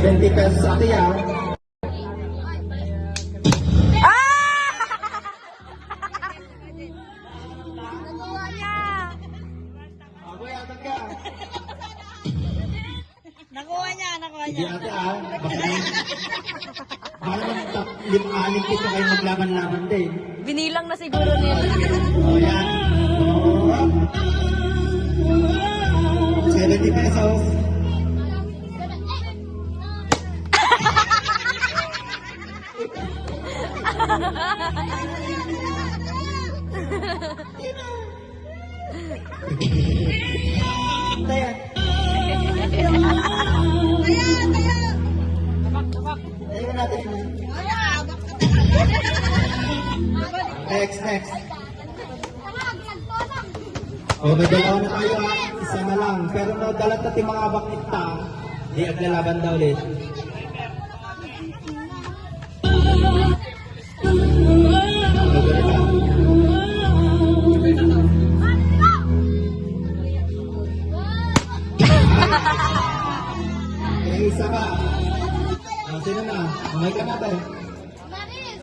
70 pesos ate ah. Nakuha niya. Ako yata ka. Nakuha niya, nakuha Hindi niya. ate ah. Baka naman 5-6 pito kayo maglaban-laban din. Binilang na siguro nila. O yan. Oh. 70 pesos. Tayan. Tayan natin. Next. O, may dalawa na tayo ha. Isa na lang. Pero no, dalat natin mga bakit ta. Di aglalaban daw ulit. Isa pa. Sino na? Umay ka natin.